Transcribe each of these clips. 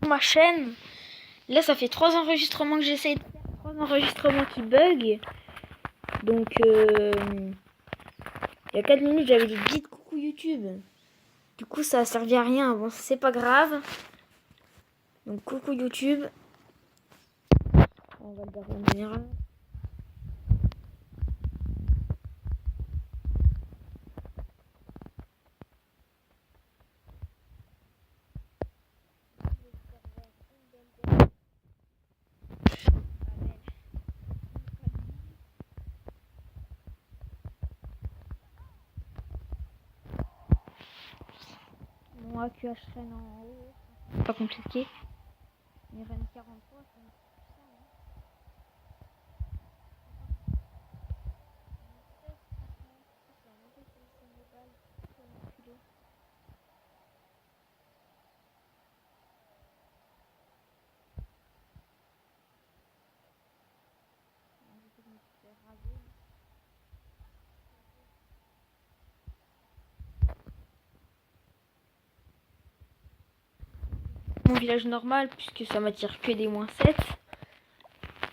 ma chaîne. Là, ça fait 3 enregistrements que j'essaye de faire. 3 enregistrements qui bug. Donc, il y a 4 minutes, j'avais dit dites coucou YouTube. Du coup, ça a servi à rien. Bon, c'est pas grave. Donc, coucou YouTube. On va le garder en général. Mon AQH traîne en haut. Pas compliqué. Mais Rennes 43, c'est un peu ça, hein. Mon village normal, puisque ça m'attire que des -7.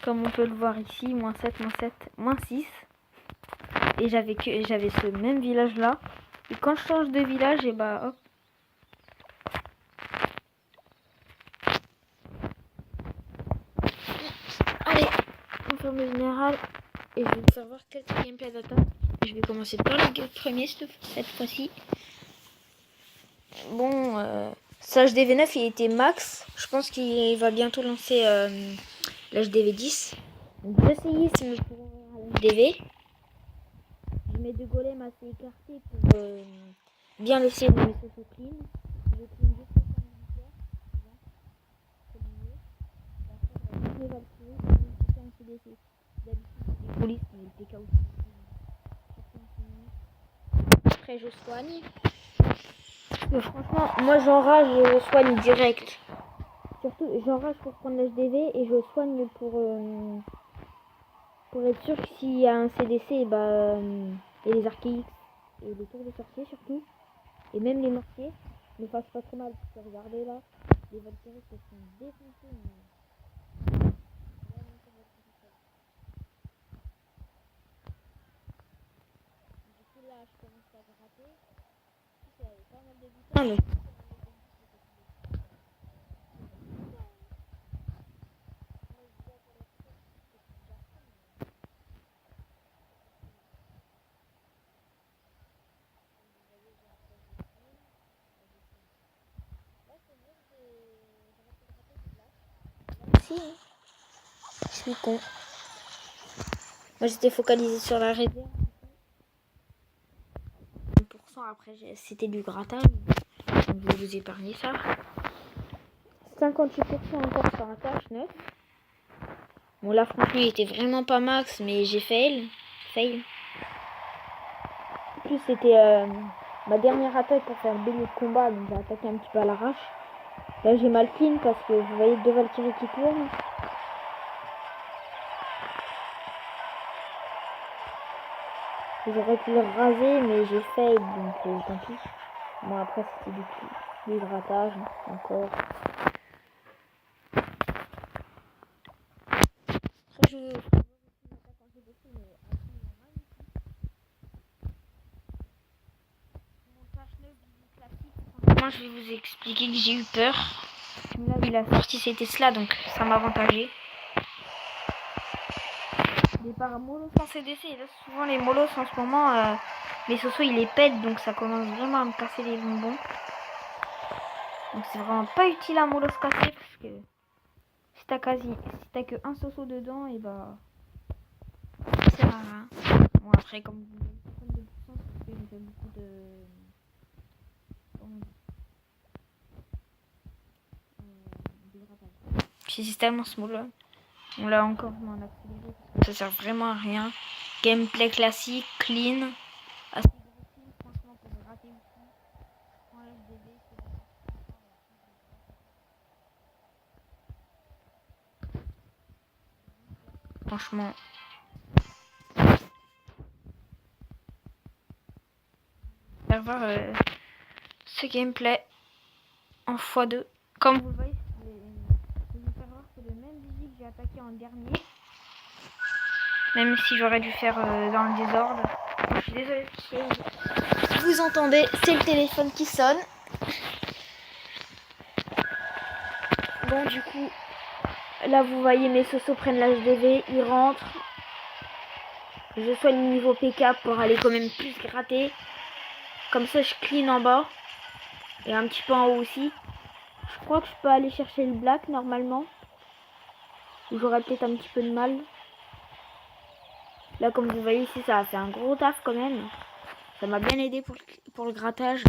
Comme on peut le voir ici, -7, -7, -6. Et j'avais ce même village là. Et quand je change de village, et bah hop. Allez, on ferme le général. Et je vais vous faire voir quelques gameplay d'attaque. Je vais commencer par le premier cette fois-ci. Bon, l'HDV9 il était max. Je pense qu'il va bientôt lancer l'HDV10. Donc j'essaye pour l'HDV. Je mets 2 golems assez écartés pour bien laisser mes sociaux clean. Je clean juste le conducteur. C'est mieux. Après, je vais CDC. D'habitude, c'est des polices, mais le TK aussi. Après, je soigne. Franchement, moi j'enrage et je soigne direct. Surtout, j'enrage pour prendre l'HDV et je soigne pour être sûr que s'il y a un CDC, bah, et les archaïques et les tours de sorciers surtout, et même les mortiers, ne fassent pas trop mal. Parce que regardez là, les Valkyries se sont défoncés. Du coup là, je commence à gratter. Il y avait pas mal de butins. Si, je suis con. Moi j'étais focalisé sur la réserve. 100% après c'était du grattage. Donc je vais vous épargner ça. 58% encore sur un TH9. Bon là franchement il était vraiment pas max mais j'ai fail. En plus c'était ma dernière attaque pour faire le bélier de combat, donc j'ai attaqué un petit peu à l'arrache. Là j'ai mal clean parce que vous voyez 2 Valkyries qui tournent. J'aurais pu le raser mais j'ai fail donc tant pis. Bon après c'était du grattage encore. Après je moi je vais vous expliquer que j'ai eu peur. Là il a sorti ses Tesla donc ça m'a avantagé. Départ mollos sans CDC. Et là souvent les mollos en ce moment les sosos ils les pètent donc ça commence vraiment à me casser les bonbons. Donc c'est vraiment pas utile à mollos casser parce que si t'as que un soso dedans et bah ça sert à rien. Bon après comme vous voyez, de puissance parce que j'ai fait beaucoup de c'est tellement small. On l'a encore moins accéléré parce que ça sert vraiment à rien. Gameplay classique, clean. Assez agressif, franchement pour gratter aussi. Je prends l'HDV, franchement. On va voir ce gameplay en x2. Comme vous le voyez, en dernier. Même si j'aurais dû faire dans le désordre. Je suis désolée si vous entendez, c'est le téléphone qui sonne. Bon, du coup, là vous voyez mes sosos prennent l'HDV, ils rentrent. Je soigne le niveau PK pour aller quand même plus gratter. Comme ça je clean en bas. Et un petit peu en haut aussi. Je crois que je peux aller chercher le black normalement. J'aurais peut-être un petit peu de mal. Là comme vous voyez ici ça a fait un gros taf quand même. Ça m'a bien aidé pour le grattage.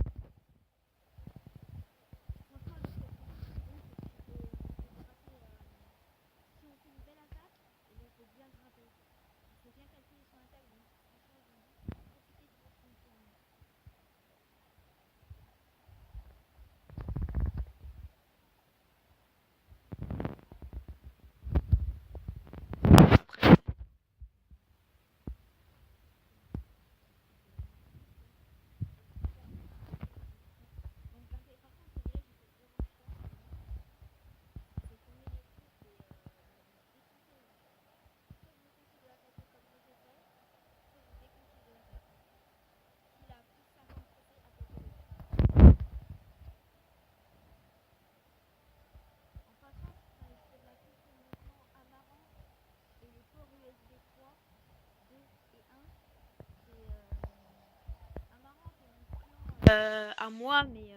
À moi, mais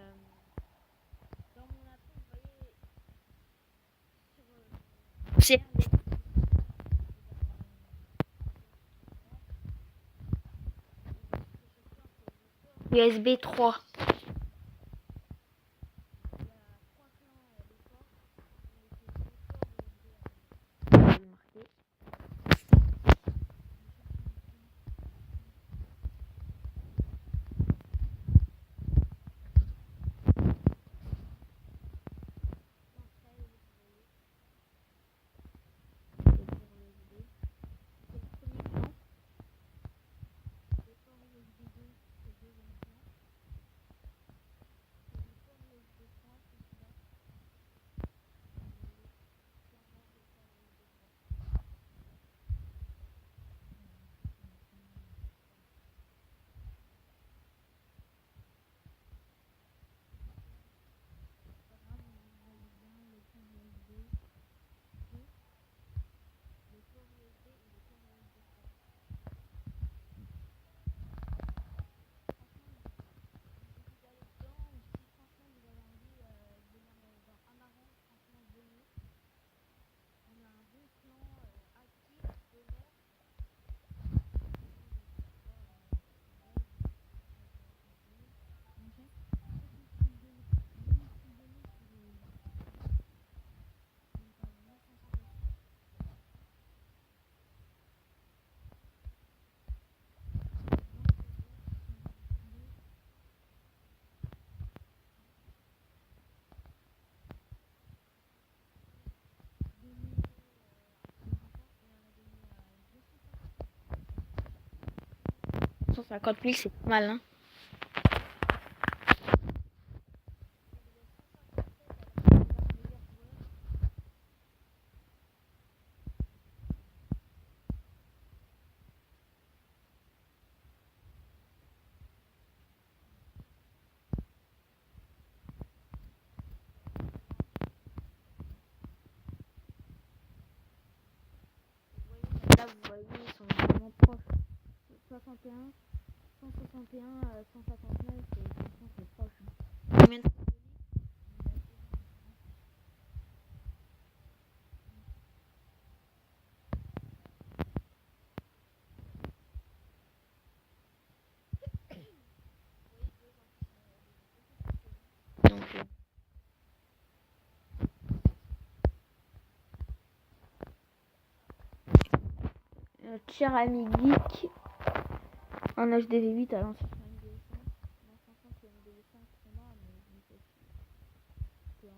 dans mon appel, vous voyez, c'est USB 3. « 150 000, c'est pas mal, hein. Là, vous voyez, ils sont vraiment proches. 61, 161, 159, c'est proche. Hein. Combien de... Donc, notre cher ami Geek en HDV8 à l'ancien MD5. L'ancien c'est MD5 qu'on a, mais c'est en...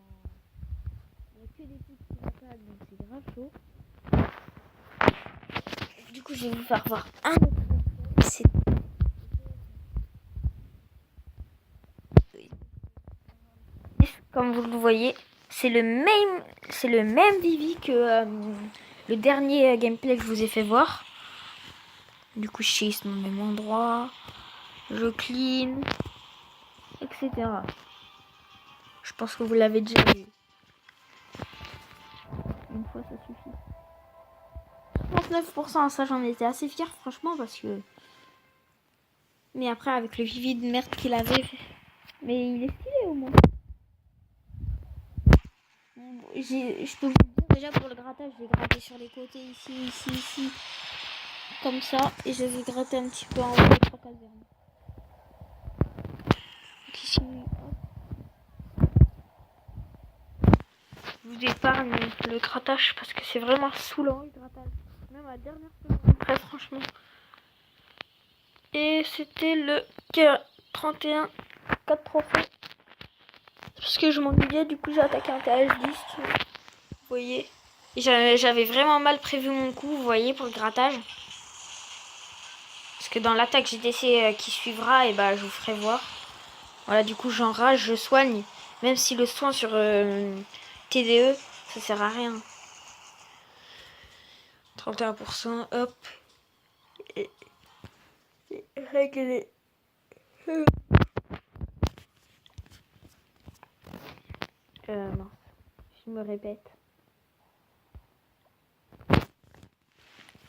il n'y a que des trucs qui m'attaquent, donc c'est grave chaud. Du coup, je vais vous faire voir un autre. C'est... Comme vous le voyez, c'est le même Vivi le dernier gameplay que je vous ai fait voir. Du coup, je chase mon même endroit. Je clean. Etc. Je pense que vous l'avez déjà vu. Une fois, ça suffit. 39%, ça j'en étais assez fière franchement parce que... Mais après avec le vivier de merde qu'il avait... Mais il est stylé au moins. Je peux vous dire déjà pour le grattage, je l'ai gratté sur les côtés ici. Comme ça. Et je les ai grattés un petit peu en haut des 3 casernes. Donc ici, hop. Je vous épargne le grattage parce que c'est vraiment saoulant le grattage. Même à la dernière seconde près franchement. Et c'était le 31 4 trophées. Parce que je m'ennuyais, du coup j'ai attaqué un TH10. Vous voyez. J'avais vraiment mal prévu mon coup, vous voyez, pour le grattage. Parce que dans l'attaque GTC qui suivra, et bah je vous ferai voir. Voilà, du coup j'enrage, je soigne. Même si le soin sur TDE, ça sert à rien. 31%, hop. Et régler. Non, je me répète.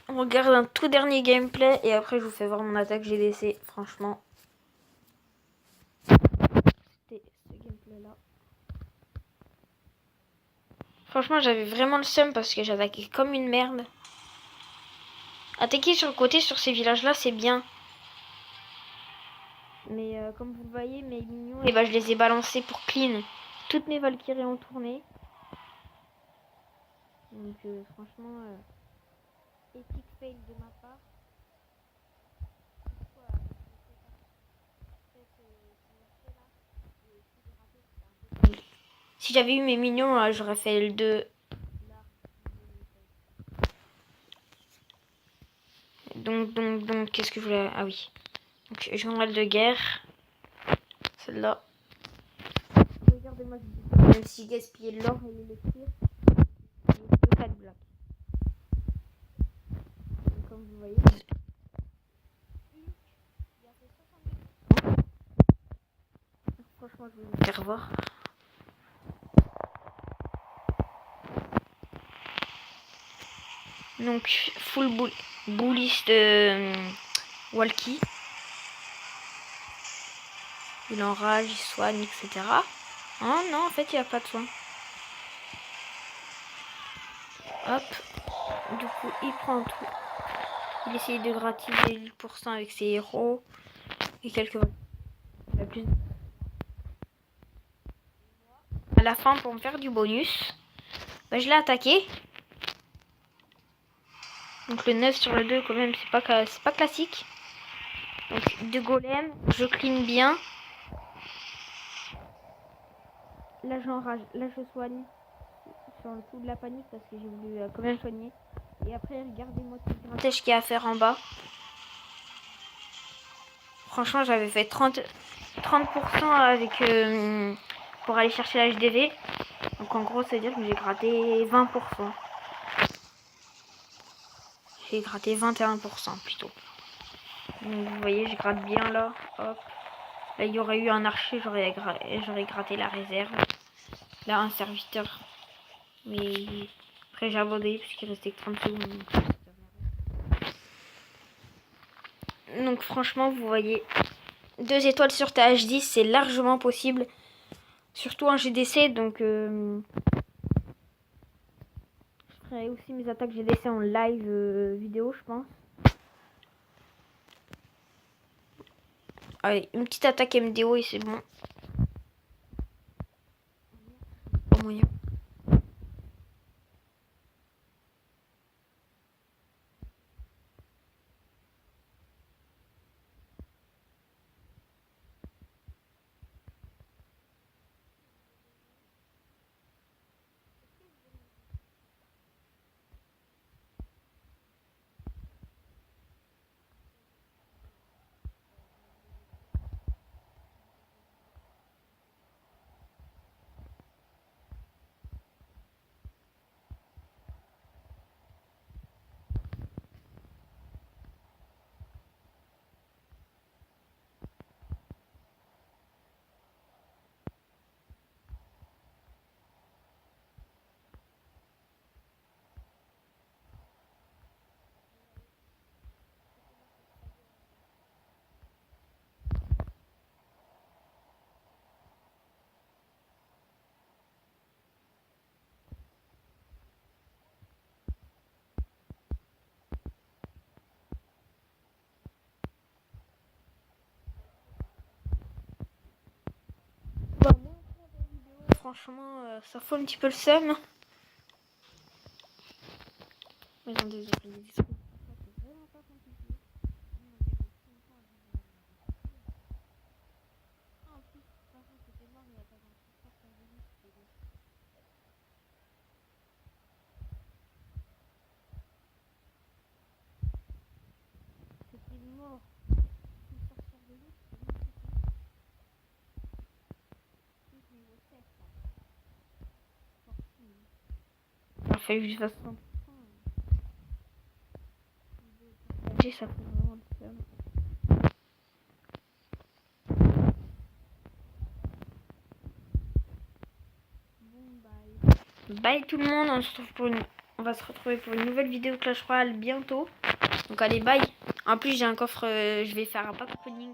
On regarde un tout dernier gameplay et après je vous fais voir mon attaque GDC. Franchement, c'était ce gameplay là. Franchement, j'avais vraiment le seum parce que j'attaquais comme une merde. Attaquer sur le côté sur ces villages là, c'est bien. Mais comme vous le voyez, mes minions, et bah, je les ai balancés pour clean. Toutes mes Valkyries ont tourné. Donc franchement, epic fail de ma part. Si j'avais eu mes minions, j'aurais fait le 2. Donc, qu'est-ce que je voulais... Ah oui. Donc, journal de guerre. Celle-là. Regardez-moi, même si gaspiller l'or et l'élixir. Le 4 black. Comme vous voyez. Franchement, je vais vous faire voir. Donc, full bullish de Walkie. Il enrage, il soigne, etc. Oh non, en fait, il n'y a pas de soin. Hop. Du coup, il prend tout. Il essaye de gratter 8% avec ses héros. Et quelques... plus... À la fin, pour me faire du bonus, bah, je l'ai attaqué. Donc le 9 sur le 2, quand même, c'est pas classique. Donc, de golem, je clean bien. Là, j'enrage. Là, je soigne. Sur le coup de la panique parce que j'ai voulu quand même soigner. Et après, regardez-moi tout le grattage qu'il y a à faire en bas. Franchement, j'avais fait 30% avec pour aller chercher la HDV. Donc en gros, ça veut dire que j'ai gratté 20%. J'ai gratté 21% plutôt. Donc vous voyez, je gratte bien là. Hop. Là, il y aurait eu un archer, j'aurais gratté la réserve. Là, un serviteur. Mais après, j'ai abandonné parce qu'il restait que 30 secondes. Donc franchement, vous voyez, 2 étoiles sur TH10, c'est largement possible. Surtout en GDC, donc je ferai aussi mes attaques GDC en live vidéo, je pense. Allez, une petite attaque MDO et c'est bon. Pas moyen. franchement, ça fout un petit peu le seum. Mais non, désolé, c'est vraiment pas compliqué. Ah, en plus, de toute façon, c'était mort, il n'y a pas grand-chose à faire. C'était mort. Sortir de l'eau, c'était mort. Niveau 7, il a fallu que je fasse 100%. Ça fait vraiment le seum. Bye tout le monde, on va se retrouver pour une nouvelle vidéo Clash Royale bientôt. Donc allez, bye. En plus j'ai un coffre, je vais faire un pack opening.